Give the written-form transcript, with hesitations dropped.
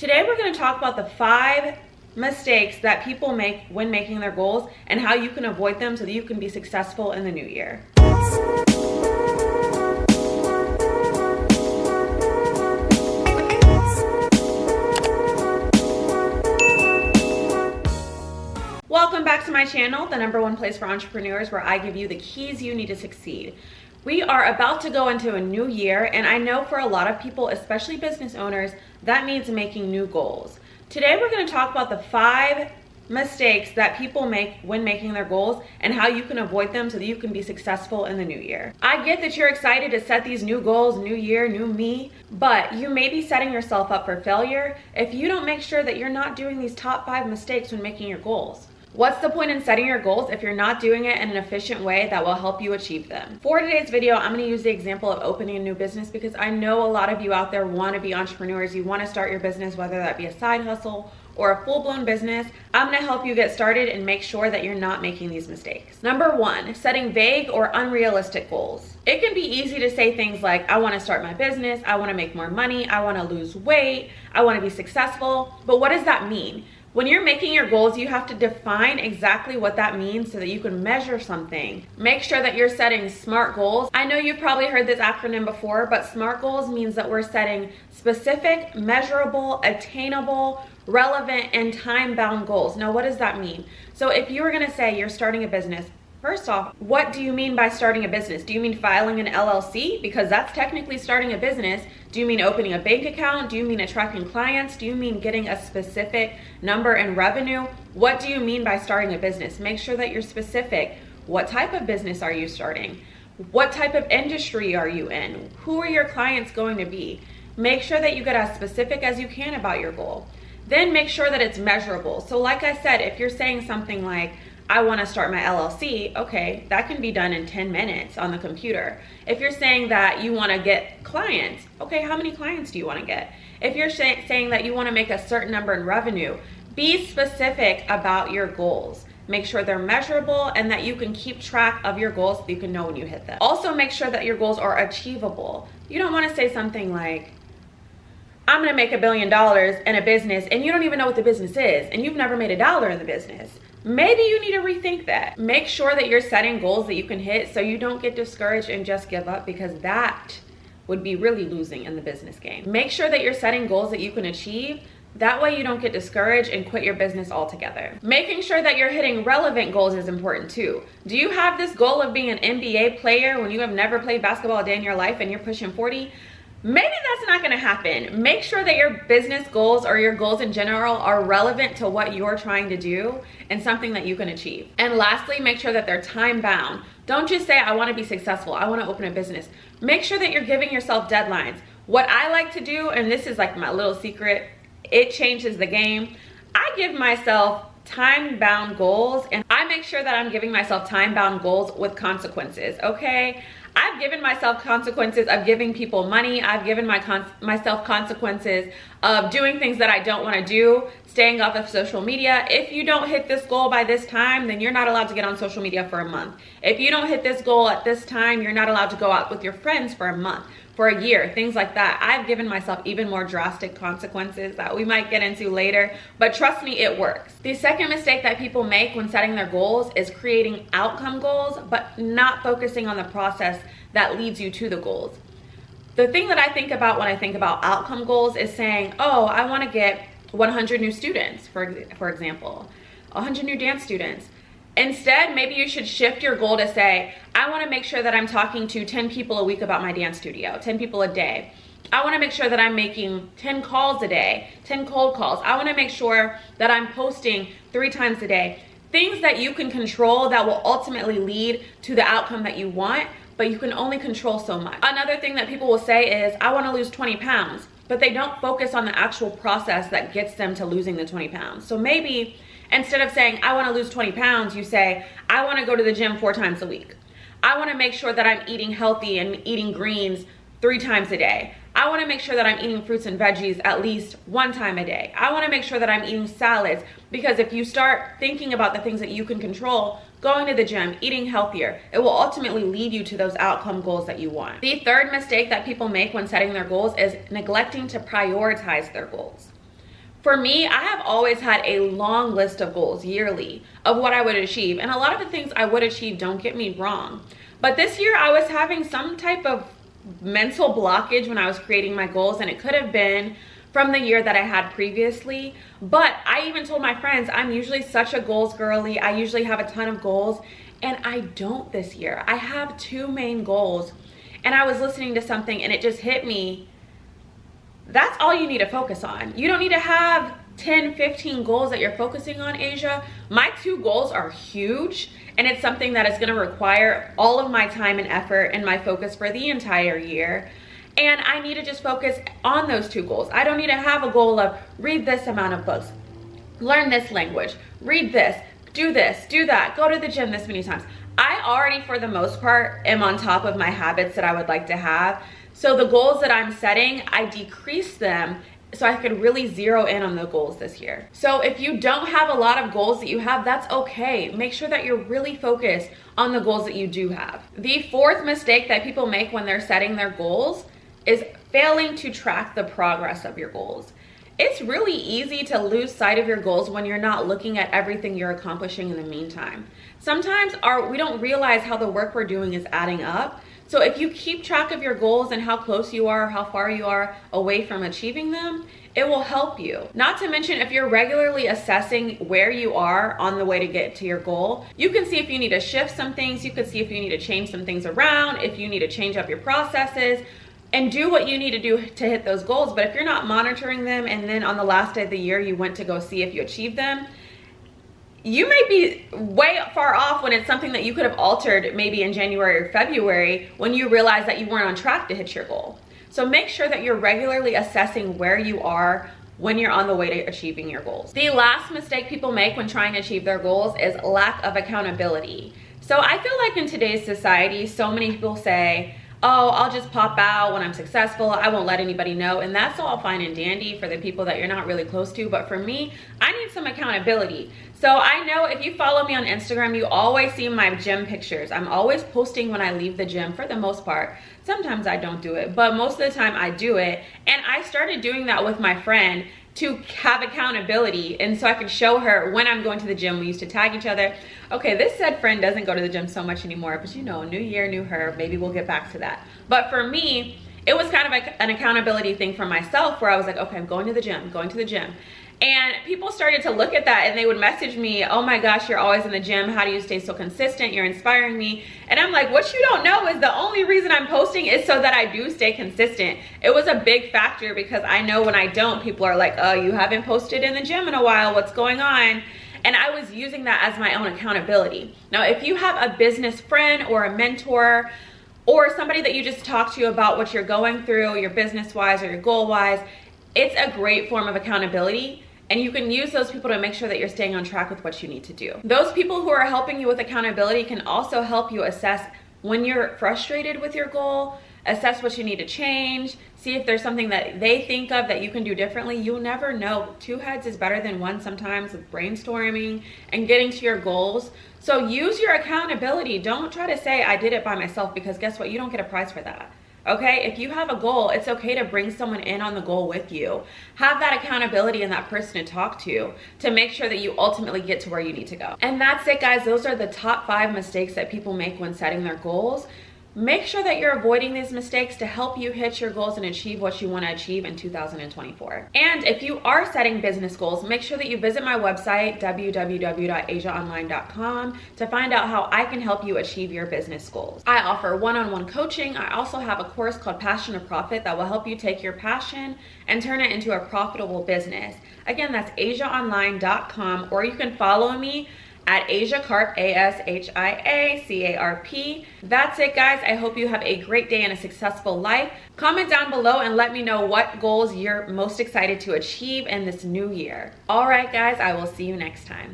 Today we're going to talk about the 5 mistakes that people make when making their goals and how you can avoid them so that you can be successful in the new year. Welcome back to my channel, the #1 place for entrepreneurs, where I give you the keys you need to succeed. We are about to go into a new year, and I know for a lot of people, especially business owners, that means making new goals. Today we're going to talk about the 5 mistakes that people make when making their goals and how you can avoid them so that you can be successful in the new year. I get that you're excited to set these new goals, new year, new me, but you may be setting yourself up for failure if you don't make sure that you're not doing these top 5 mistakes when making your goals. What's the point in setting your goals if you're not doing it in an efficient way that will help you achieve them? For today's video, I'm going to use the example of opening a new business because I know a lot of you out there want to be entrepreneurs. You want to start your business, whether that be a side hustle or a full-blown business. I'm going to help you get started and make sure that you're not making these mistakes. Number 1, setting vague or unrealistic goals. It can be easy to say things like, I want to start my business, I want to make more money, I want to lose weight, I want to be successful. But what does that mean? When you're making your goals, you have to define exactly what that means so that you can measure something. Make sure that you're setting SMART goals. I know you've probably heard this acronym before, but SMART goals means that we're setting specific, measurable, attainable, relevant, and time-bound goals. Now, what does that mean? So if you were gonna say you're starting a business, first off, what do you mean by starting a business? Do you mean filing an LLC? Because that's technically starting a business. Do you mean opening a bank account? Do you mean attracting clients? Do you mean getting a specific number in revenue? What do you mean by starting a business? Make sure that you're specific. What type of business are you starting? What type of industry are you in? Who are your clients going to be? Make sure that you get as specific as you can about your goal. Then make sure that it's measurable. So like I said, if you're saying something like, I want to start my LLC, okay, that can be done in 10 minutes on the computer. If you're saying that you want to get clients, okay, how many clients do you want to get? If you're saying that you want to make a certain number in revenue, be specific about your goals. Make sure they're measurable and that you can keep track of your goals so you can know when you hit them. Also, make sure that your goals are achievable. You don't want to say something like, I'm going to make $1 billion in a business, and you don't even know what the business is, and you've never made $1 in the business. Maybe you need to rethink that. Make sure that you're setting goals that you can hit so you don't get discouraged and just give up, because that would be really losing in the business game. Make sure that you're setting goals that you can achieve. That way you don't get discouraged and quit your business altogether. Making sure that you're hitting relevant goals is important too. Do you have this goal of being an NBA player when you have never played basketball a day in your life and you're pushing 40? Maybe that's not going to happen. Make sure that your business goals or your goals in general are relevant to what you're trying to do and something that you can achieve. And lastly, make sure that they're time bound. Don't just say, I want to be successful, I want to open a business. Make sure that you're giving yourself deadlines. What I like to do, and this is like my little secret, it changes the game. I give myself time-bound goals, and I make sure that I'm giving myself time-bound goals with consequences, okay? I've given myself consequences of giving people money. I've given myself consequences of doing things that I don't want to do, staying off of social media. If you don't hit this goal by this time, then you're not allowed to get on social media for a month. If you don't hit this goal at this time, you're not allowed to go out with your friends for a month, for a year, things like that. I've given myself even more drastic consequences that we might get into later, but trust me, it works. The second mistake that people make when setting their goals is creating outcome goals, but not focusing on the process that leads you to the goals. The thing that I think about when I think about outcome goals is saying, oh, I want to get 100 new students, for example, 100 new dance students. Instead, maybe you should shift your goal to say, I want to make sure that I'm talking to 10 people a week about my dance studio, 10 people a day. I want to make sure that I'm making 10 calls a day, 10 cold calls. I want to make sure that I'm posting 3 times a day. Things that you can control that will ultimately lead to the outcome that you want, but you can only control so much. Another thing that people will say is, I want to lose 20 pounds, but they don't focus on the actual process that gets them to losing the 20 pounds. So maybe instead of saying, I want to lose 20 pounds, you say, I want to go to the gym 4 times a week. I want to make sure that I'm eating healthy and eating greens 3 times a day. I want to make sure that I'm eating fruits and veggies at least 1 time a day. I want to make sure that I'm eating salads, because if you start thinking about the things that you can control, going to the gym, eating healthier, it will ultimately lead you to those outcome goals that you want. The third mistake that people make when setting their goals is neglecting to prioritize their goals. For me, I have always had a long list of goals yearly of what I would achieve. And a lot of the things I would achieve, don't get me wrong. But this year I was having some type of mental blockage when I was creating my goals, and it could have been from the year that I had previously. But I even told my friends, I'm usually such a goals girly. I usually have a ton of goals, and I don't this year. I have 2 main goals, and I was listening to something and it just hit me. That's all you need to focus on. You don't need to have 10, 15 goals that you're focusing on, Asia. My 2 goals are huge, and it's something that is gonna require all of my time and effort and my focus for the entire year. And I need to just focus on those 2 goals. I don't need to have a goal of read this amount of books, learn this language, read this, do that, go to the gym this many times. I already, for the most part, am on top of my habits that I would like to have. So the goals that I'm setting, I decrease them so I could really zero in on the goals this year. So if you don't have a lot of goals that you have, that's okay. Make sure that you're really focused on the goals that you do have. The 4th mistake that people make when they're setting their goals is failing to track the progress of your goals. It's really easy to lose sight of your goals when you're not looking at everything you're accomplishing in the meantime. Sometimes we don't realize how the work we're doing is adding up. So if you keep track of your goals and how close you are, how far you are away from achieving them, it will help you. Not to mention, if you're regularly assessing where you are on the way to get to your goal, you can see if you need to shift some things, you can see if you need to change some things around, if you need to change up your processes, and do what you need to do to hit those goals. But if you're not monitoring them, and then on the last day of the year, you went to go see if you achieved them, you may be way far off when it's something that you could have altered maybe in January or February when you realize that you weren't on track to hit your goal. So make sure that you're regularly assessing where you are when you're on the way to achieving your goals. The last mistake people make when trying to achieve their goals is lack of accountability. So I feel like in today's society, so many people say, oh, I'll just pop out when I'm successful, I won't let anybody know. And that's all fine and dandy for the people that you're not really close to. But for me, I need some accountability. So I know if you follow me on Instagram, you always see my gym pictures. I'm always posting when I leave the gym for the most part. Sometimes I don't do it, but most of the time I do it. And I started doing that with my friend to have accountability, and so I could show her when I'm going to the gym. We used to tag each other. Okay, this said friend doesn't go to the gym so much anymore, but you know, new year, new her, maybe we'll get back to that. But for me, it was kind of like an accountability thing for myself, where I was like, okay, I'm going to the gym, going to the gym. And people started to look at that and they would message me, oh my gosh, you're always in the gym. How do you stay so consistent? You're inspiring me. And I'm like, what you don't know is the only reason I'm posting is so that I do stay consistent. It was a big factor because I know when I don't, people are like, oh, you haven't posted in the gym in a while. What's going on? And I was using that as my own accountability. Now, if you have a business friend or a mentor or somebody that you just talk to about what you're going through, your business-wise or your goal-wise, it's a great form of accountability. And you can use those people to make sure that you're staying on track with what you need to do. Those people who are helping you with accountability can also help you assess when you're frustrated with your goal, assess what you need to change, see if there's something that they think of that you can do differently. You'll never know. 2 heads is better than 1 sometimes with brainstorming and getting to your goals. So use your accountability. Don't try to say, I did it by myself, because guess what? You don't get a prize for that. Okay, if you have a goal, it's okay to bring someone in on the goal with you. Have that accountability and that person to talk to make sure that you ultimately get to where you need to go. And that's it, guys. Those are the top 5 mistakes that people make when setting their goals. Make sure that you're avoiding these mistakes to help you hit your goals and achieve what you want to achieve in 2024. And if you are setting business goals, make sure that you visit my website, www.asiaonline.com, to find out how I can help you achieve your business goals. I offer one-on-one coaching. I also have a course called Passion to Profit that will help you take your passion and turn it into a profitable business. Again, that's asiaonline.com, or you can follow me at Asia Carp, ASHIACARP. That's it, guys. I hope you have a great day and a successful life. Comment down below and let me know what goals you're most excited to achieve in this new year. All right, guys, I will see you next time.